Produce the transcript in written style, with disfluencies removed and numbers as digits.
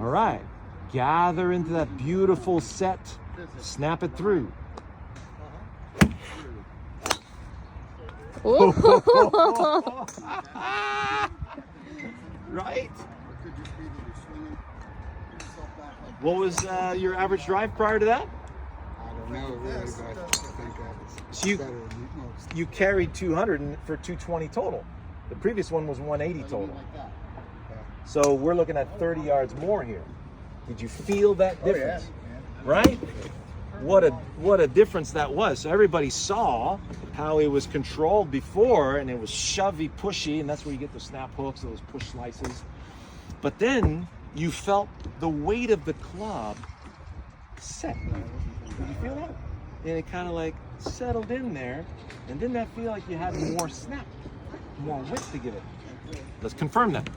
All right. Gather into that beautiful set. Snap it through. Right? What was your average drive prior to that? I don't know really, but I think So you, better than most. you carried 200 for 220 total. The previous one was 180 total. So we're looking at 30 yards more here. Did you feel that difference? Right? What a difference that was. So everybody saw how it was controlled before, and it was shovey, pushy, and that's where you get those snap hooks, those push slices. But then you felt the weight of the club set. Did you feel that? And it kind of like settled in there, and didn't that feel like you had more snap, more width to give it? Let's confirm that.